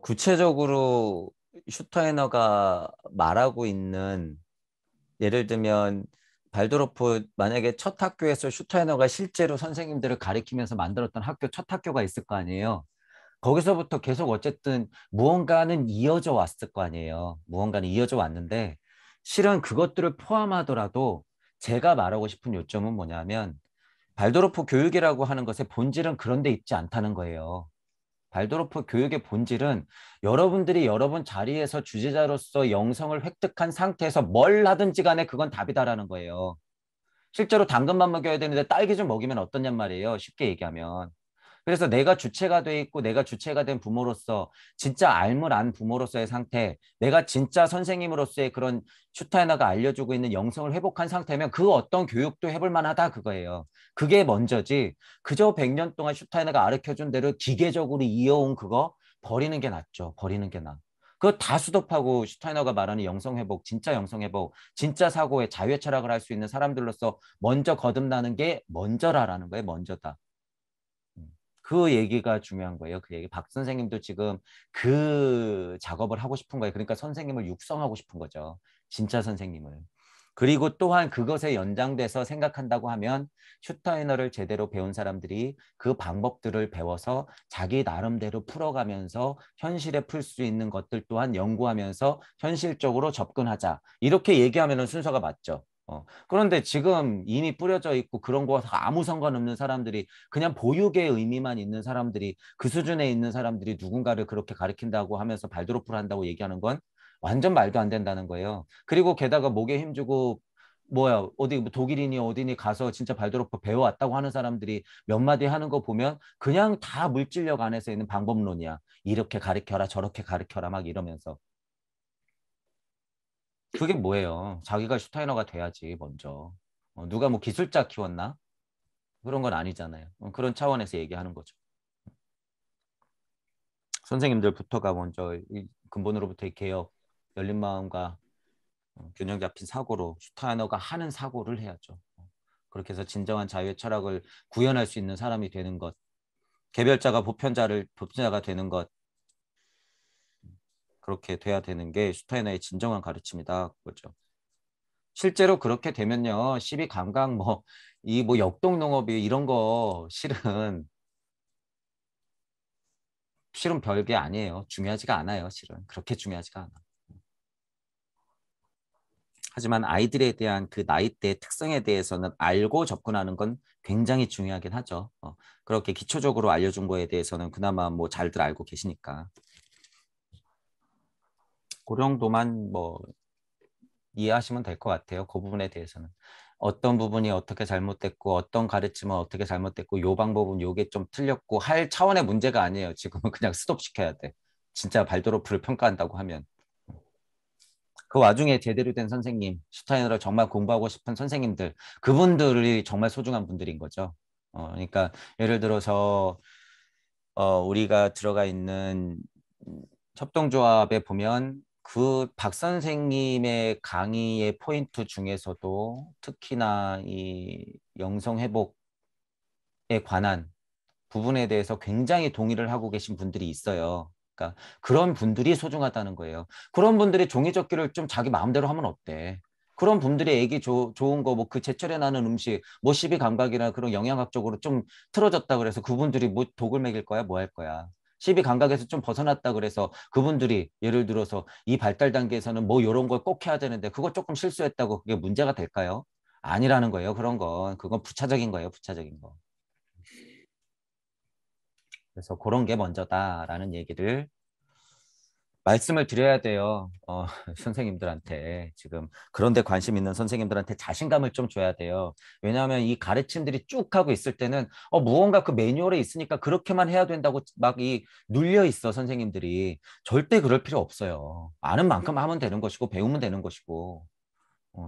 구체적으로 슈타이너가 말하고 있는 예를 들면 발도르프 만약에 첫 학교에서 슈타이너가 실제로 선생님들을 가리키면서 만들었던 학교 첫 학교가 있을 거 아니에요. 거기서부터 계속 어쨌든 무언가는 이어져 왔을 거 아니에요. 무언가는 이어져 왔는데 실은 그것들을 포함하더라도 제가 말하고 싶은 요점은 뭐냐면 발도르프 교육이라고 하는 것의 본질은 그런 데 있지 않다는 거예요. 발도르프 교육의 본질은 여러분들이 여러분 자리에서 주제자로서 영성을 획득한 상태에서 뭘 하든지 간에 그건 답이다라는 거예요. 실제로 당근만 먹여야 되는데 딸기 좀 먹이면 어떠냔 말이에요. 쉽게 얘기하면. 그래서 내가 주체가 돼 있고 내가 주체가 된 부모로서 진짜 알물 안 부모로서의 상태, 내가 진짜 선생님으로서의 그런 슈타이너가 알려주고 있는 영성을 회복한 상태면 그 어떤 교육도 해볼 만하다 그거예요. 그게 먼저지. 그저 100년 동안 슈타이너가 가르쳐준 대로 기계적으로 이어온 그거 버리는 게 낫죠. 버리는 게 나아. 그거 다 수도하고 슈타이너가 말하는 영성회복, 진짜 영성회복, 진짜 사고의 자유의 철학을 할 수 있는 사람들로서 먼저 거듭나는 게 먼저라라는 거예요. 먼저다. 그 얘기가 중요한 거예요. 그 얘기. 박 선생님도 지금 그 작업을 하고 싶은 거예요. 그러니까 선생님을 육성하고 싶은 거죠. 진짜 선생님을. 그리고 또한 그것에 연장돼서 생각한다고 하면 슈타이너를 제대로 배운 사람들이 그 방법들을 배워서 자기 나름대로 풀어가면서 현실에 풀 수 있는 것들 또한 연구하면서 현실적으로 접근하자. 이렇게 얘기하면 순서가 맞죠. 그런데 지금 이미 뿌려져 있고 그런 거와 아무 상관없는 사람들이 그냥 보육의 의미만 있는 사람들이 그 수준에 있는 사람들이 누군가를 그렇게 가르친다고 하면서 발도르프를 한다고 얘기하는 건 완전 말도 안 된다는 거예요. 그리고 게다가 목에 힘주고 뭐야 어디 뭐 독일인이 어디니 가서 진짜 발도르프 배워왔다고 하는 사람들이 몇 마디 하는 거 보면 그냥 다 물질력 안에서 있는 방법론이야. 이렇게 가르쳐라 저렇게 가르쳐라 막 이러면서. 그게 뭐예요? 자기가 슈타이너가 돼야지 먼저. 누가 뭐 기술자 키웠나? 그런 건 아니잖아요. 그런 차원에서 얘기하는 거죠. 선생님들부터가 먼저 이 근본으로부터의 개혁, 열린 마음과 균형 잡힌 사고로 슈타이너가 하는 사고를 해야죠. 그렇게 해서 진정한 자유의 철학을 구현할 수 있는 사람이 되는 것, 개별자가 보편자가 되는 것, 그렇게 돼야 되는 게 슈타이너의 진정한 가르침이다. 그거죠. 실제로 그렇게 되면요, 시비 강강 뭐 이 뭐 역동농업이 이런 거 실은 별게 아니에요. 중요하지가 않아요. 실은 그렇게 중요하지가 않아. 하지만 아이들에 대한 그 나이대의 특성에 대해서는 알고 접근하는 건 굉장히 중요하긴 하죠. 그렇게 기초적으로 알려준 거에 대해서는 그나마 뭐 잘들 알고 계시니까. 그 정도만 뭐 이해하시면 될 것 같아요. 그 부분에 대해서는. 어떤 부분이 어떻게 잘못됐고 어떤 가르침은 어떻게 잘못됐고 요 방법은 요게 좀 틀렸고 할 차원의 문제가 아니에요. 지금은 그냥 스톱시켜야 돼. 진짜 발도르프를 평가한다고 하면. 그 와중에 제대로 된 선생님, 슈타이너를 정말 공부하고 싶은 선생님들, 그분들이 정말 소중한 분들인 거죠. 그러니까 예를 들어서 우리가 들어가 있는 협동조합에 보면 그 박 선생님의 강의의 포인트 중에서도 특히나 이 영성회복에 관한 부분에 대해서 굉장히 동의를 하고 계신 분들이 있어요. 그러니까 그런 분들이 소중하다는 거예요. 그런 분들이 종이접기를 좀 자기 마음대로 하면 어때? 그런 분들이 애기 좋은 거, 뭐 그 제철에 나는 음식, 뭐 십이 감각이나 그런 영양학적으로 좀 틀어졌다 그래서 그분들이 뭐 독을 먹일 거야? 뭐 할 거야? 십이 감각에서 좀 벗어났다 그래서 그분들이 예를 들어서 이 발달 단계에서는 뭐 이런 걸 꼭 해야 되는데 그거 조금 실수했다고 그게 문제가 될까요? 아니라는 거예요. 그런 건. 그건 부차적인 거예요. 부차적인 거. 그래서 그런 게 먼저다라는 얘기를 말씀을 드려야 돼요. 선생님들한테. 지금 그런데 관심 있는 선생님들한테 자신감을 좀 줘야 돼요. 왜냐하면 이 가르침들이 쭉 하고 있을 때는 무언가 그 매뉴얼에 있으니까 그렇게만 해야 된다고 막 이 눌려 있어 선생님들이. 절대 그럴 필요 없어요. 아는 만큼 하면 되는 것이고 배우면 되는 것이고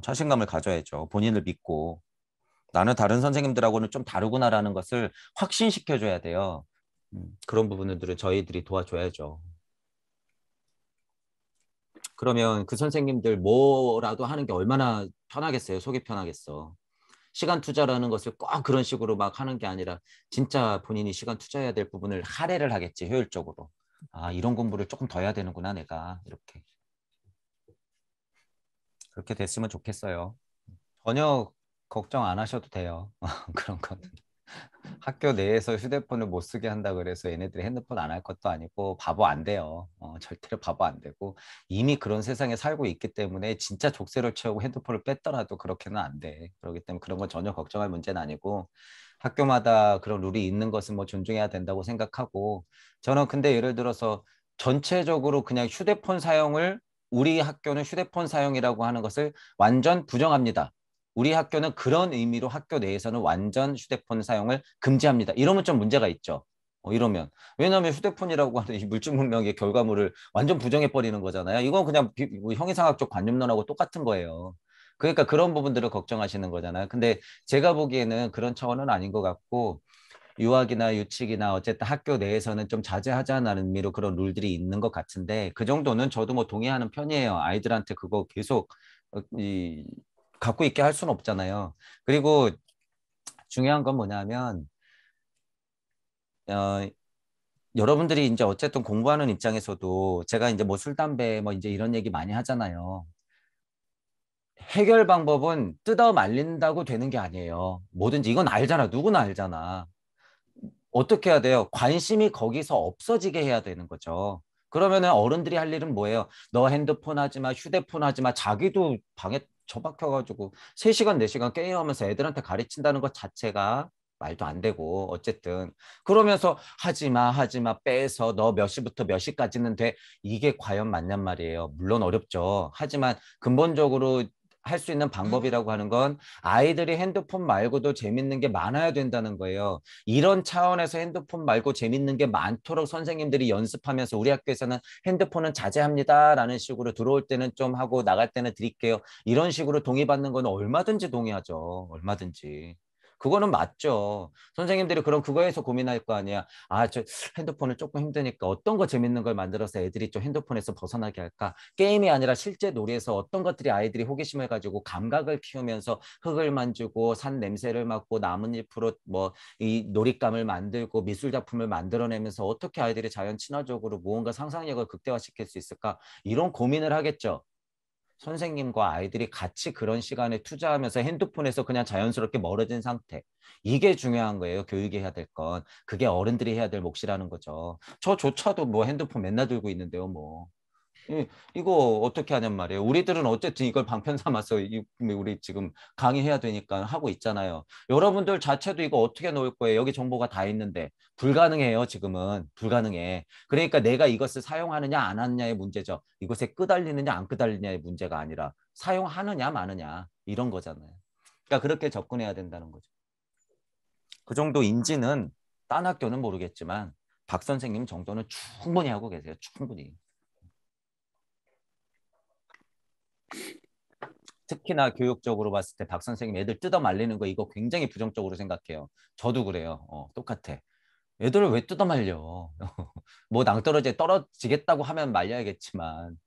자신감을 가져야죠. 본인을 믿고. 나는 다른 선생님들하고는 좀 다르구나라는 것을 확신시켜줘야 돼요. 그런 부분들을 저희들이 도와줘야죠. 그러면 그 선생님들 뭐라도 하는 게 얼마나 편하겠어요? 속이 편하겠어. 시간 투자라는 것을 꼭 그런 식으로 막 하는 게 아니라 진짜 본인이 시간 투자해야 될 부분을 할애를 하겠지, 효율적으로. 아, 이런 공부를 조금 더 해야 되는구나, 내가. 이렇게. 그렇게 됐으면 좋겠어요. 전혀 걱정 안 하셔도 돼요. 그런 건. 학교 내에서 휴대폰을 못 쓰게 한다 그래서 얘네들이 핸드폰 안 할 것도 아니고 바보 안 돼요. 절대로 바보 안 되고 이미 그런 세상에 살고 있기 때문에 진짜 족쇄를 채우고 핸드폰을 뺐더라도 그렇게는 안 돼. 그렇기 때문에 그런 건 전혀 걱정할 문제는 아니고 학교마다 그런 룰이 있는 것은 뭐 존중해야 된다고 생각하고 저는 근데 예를 들어서 전체적으로 그냥 휴대폰 사용을 우리 학교는 휴대폰 사용이라고 하는 것을 완전 부정합니다. 우리 학교는 그런 의미로 학교 내에서는 완전 휴대폰 사용을 금지합니다. 이러면 좀 문제가 있죠. 이러면. 왜냐하면 휴대폰이라고 하는 이 물질문명의 결과물을 완전 부정해버리는 거잖아요. 이건 그냥 뭐 형이상학적 관념론하고 똑같은 거예요. 그러니까 그런 부분들을 걱정하시는 거잖아요. 근데 제가 보기에는 그런 차원은 아닌 것 같고 유학이나 유치기나 어쨌든 학교 내에서는 좀 자제하자는 의미로 그런 룰들이 있는 것 같은데 그 정도는 저도 뭐 동의하는 편이에요. 아이들한테 그거 계속 갖고 있게 할 수는 없잖아요. 그리고 중요한 건 뭐냐면 어, 여러분들이 이제 어쨌든 공부하는 입장에서도 제가 이제 뭐 술, 담배 뭐 이제 이런 얘기 많이 하잖아요. 해결 방법은 뜯어 말린다고 되는 게 아니에요. 뭐든지 이건 알잖아. 누구나 알잖아. 어떻게 해야 돼요? 관심이 거기서 없어지게 해야 되는 거죠. 그러면은 어른들이 할 일은 뭐예요? 너 핸드폰 하지 마, 휴대폰 하지 마. 자기도 방에 처박혀가지고 3시간, 4시간 게임하면서 애들한테 가르친다는 것 자체가 말도 안 되고 어쨌든 그러면서 하지 마, 하지 마, 빼서 너 몇 시부터 몇 시까지는 돼. 이게 과연 맞냔 말이에요. 물론 어렵죠. 하지만 근본적으로 할 수 있는 방법이라고 하는 건 아이들이 핸드폰 말고도 재밌는 게 많아야 된다는 거예요. 이런 차원에서 핸드폰 말고 재밌는 게 많도록 선생님들이 연습하면서 우리 학교에서는 핸드폰은 자제합니다라는 식으로 들어올 때는 좀 하고 나갈 때는 드릴게요. 이런 식으로 동의받는 거는 얼마든지 동의하죠. 얼마든지. 그거는 맞죠. 선생님들이 그럼 그거에서 고민할 거 아니야. 아, 저 핸드폰을 조금 힘드니까 어떤 거 재밌는 걸 만들어서 애들이 좀 핸드폰에서 벗어나게 할까? 게임이 아니라 실제 놀이에서 어떤 것들이 아이들이 호기심을 가지고 감각을 키우면서 흙을 만지고 산 냄새를 맡고 나뭇잎으로 뭐 이 놀잇감을 만들고 미술 작품을 만들어내면서 어떻게 아이들이 자연 친화적으로 무언가 상상력을 극대화시킬 수 있을까? 이런 고민을 하겠죠. 선생님과 아이들이 같이 그런 시간에 투자하면서 핸드폰에서 그냥 자연스럽게 멀어진 상태. 이게 중요한 거예요. 교육이 해야 될 건. 그게 어른들이 해야 될 몫이라는 거죠. 저조차도 뭐 핸드폰 맨날 들고 있는데요, 뭐. 이거 어떻게 하냔 말이에요. 우리들은 어쨌든 이걸 방편 삼아서 우리 지금 강의해야 되니까 하고 있잖아요. 여러분들 자체도 이거 어떻게 놓을 거예요? 여기 정보가 다 있는데 불가능해요. 지금은 불가능해. 그러니까 내가 이것을 사용하느냐 안 하느냐의 문제죠. 이것에 끄달리느냐 안 끄달리느냐의 문제가 아니라 사용하느냐 마느냐 이런 거잖아요. 그러니까 그렇게 접근해야 된다는 거죠. 그 정도 인지는 딴 학교는 모르겠지만 박 선생님 정도는 충분히 하고 계세요. 충분히. 특히나 교육적으로 봤을 때 박 선생님 애들 뜯어 말리는 거 이거 굉장히 부정적으로 생각해요. 저도 그래요. 똑같아. 애들을 왜 뜯어 말려? 뭐 낭떠러지에 떨어지겠다고 하면 말려야겠지만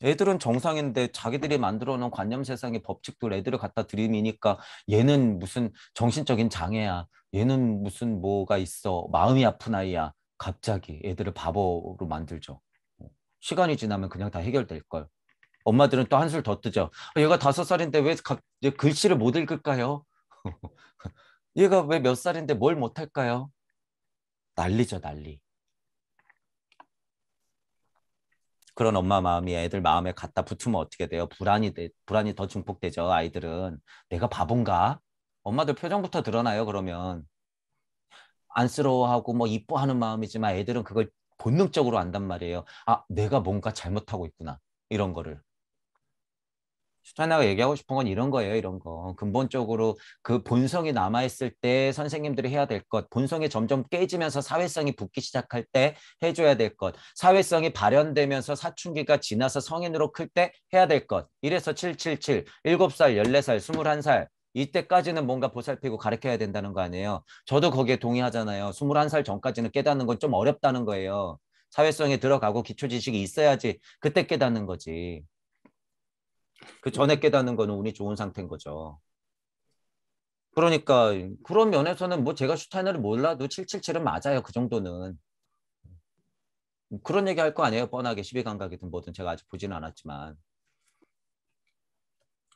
애들은 정상인데 자기들이 만들어 놓은 관념 세상의 법칙들 애들을 갖다 들이미니까 얘는 무슨 정신적인 장애야. 얘는 무슨 뭐가 있어. 마음이 아픈 아이야. 갑자기 애들을 바보로 만들죠. 시간이 지나면 그냥 다 해결될 걸. 엄마들은 또 한술 더 뜨죠. 얘가 5살인데 왜 글씨를 못 읽을까요? 얘가 왜 몇 살인데 뭘 못할까요? 난리죠, 난리. 그런 엄마 마음이 애들 마음에 갖다 붙으면 어떻게 돼요? 불안이 더 증폭되죠, 아이들은. 내가 바본가? 엄마들 표정부터 드러나요, 그러면. 안쓰러워하고 뭐 이뻐하는 마음이지만 애들은 그걸 본능적으로 안단 말이에요. 아, 내가 뭔가 잘못하고 있구나. 이런 거를. 슈타이너가 얘기하고 싶은 건 이런 거예요, 이런 거. 근본적으로 그 본성이 남아있을 때 선생님들이 해야 될 것, 본성이 점점 깨지면서 사회성이 붙기 시작할 때 해줘야 될 것, 사회성이 발현되면서 사춘기가 지나서 성인으로 클 때 해야 될 것. 이래서 777, 7살, 14살, 21살. 이때까지는 뭔가 보살피고 가르쳐야 된다는 거 아니에요. 저도 거기에 동의하잖아요. 21살 전까지는 깨닫는 건 좀 어렵다는 거예요. 사회성에 들어가고 기초 지식이 있어야지 그때 깨닫는 거지. 그 전에 깨닫는 거는 운이 좋은 상태인 거죠. 그러니까 그런 면에서는 뭐 제가 슈타이너를 몰라도 777은 맞아요. 그 정도는. 그런 얘기 할 거 아니에요. 뻔하게 시비감각이든 뭐든 제가 아직 보지는 않았지만.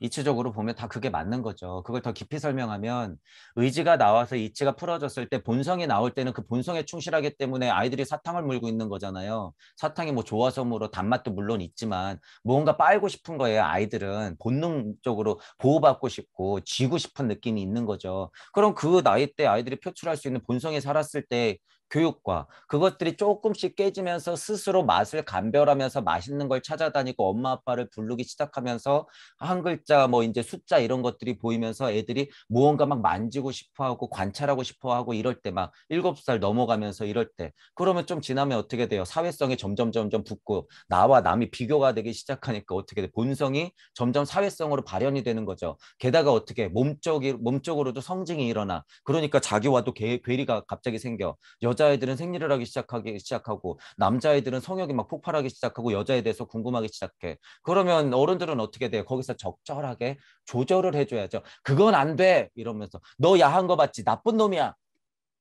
이치적으로 보면 다 그게 맞는 거죠. 그걸 더 깊이 설명하면 의지가 나와서 이치가 풀어졌을 때 본성이 나올 때는 그 본성에 충실하기 때문에 아이들이 사탕을 물고 있는 거잖아요. 사탕이 뭐 좋아서 물어 단맛도 물론 있지만 무언가 빨고 싶은 거예요. 아이들은 본능적으로 보호받고 싶고 쥐고 싶은 느낌이 있는 거죠. 그럼 그 나이 때 아이들이 표출할 수 있는 본성이 살았을 때 교육과 그것들이 조금씩 깨지면서 스스로 맛을 감별하면서 맛있는 걸 찾아다니고 엄마 아빠를 부르기 시작하면서 한 글자 뭐 이제 숫자 이런 것들이 보이면서 애들이 무언가 막 만지고 싶어 하고 관찰하고 싶어 하고 이럴 때 막 7살 넘어가면서 이럴 때 그러면 좀 지나면 어떻게 돼요? 사회성이 점점 붙고 나와 남이 비교가 되기 시작하니까 어떻게 돼? 본성이 점점 사회성으로 발현이 되는 거죠. 게다가 어떻게 몸쪽으로도 성징이 일어나. 그러니까 자기와도 괴리가 갑자기 생겨. 여자애들은 생리를 하기 시작하고 남자애들은 성욕이 막 폭발하기 시작하고 여자에 대해서 궁금하기 시작해. 그러면 어른들은 어떻게 돼요? 거기서 적절하게 조절을 해줘야죠. 그건 안 돼! 이러면서 너 야한 거 봤지? 나쁜 놈이야!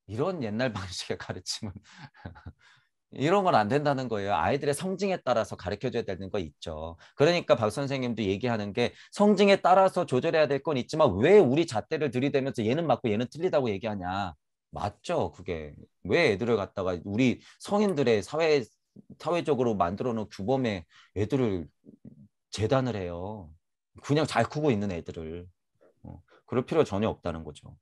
이런 옛날 방식의 가르침은 이런 건 안 된다는 거예요. 아이들의 성징에 따라서 가르쳐줘야 되는 거 있죠. 그러니까 박 선생님도 얘기하는 게 성징에 따라서 조절해야 될 건 있지만 왜 우리 잣대를 들이대면서 얘는 맞고 얘는 틀리다고 얘기하냐. 맞죠, 그게. 왜 애들을 갖다가 우리 성인들의 사회적으로 만들어 놓은 규범에 애들을 재단을 해요. 그냥 잘 크고 있는 애들을. 그럴 필요 전혀 없다는 거죠.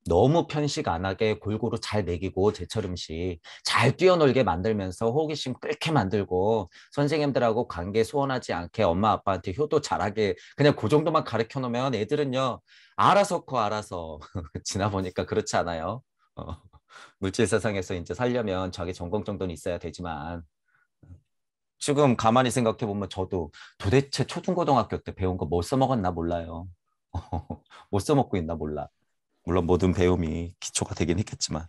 너무 편식 안 하게 골고루 잘 먹이고 제철 음식 잘 뛰어놀게 만들면서 호기심 끓게 만들고 선생님들하고 관계 소원하지 않게 엄마 아빠한테 효도 잘하게 그냥 그 정도만 가르쳐 놓으면 애들은요 알아서 커 알아서 지나 보니까 그렇지 않아요? 어, 물질 세상에서 이제 살려면 자기 전공 정도는 있어야 되지만 지금 가만히 생각해 보면 저도 도대체 초중고등학교 때 배운 거 뭐 써먹었나 몰라요. 못 써먹고 있나 몰라. 물론 모든 배움이 기초가 되긴 했겠지만.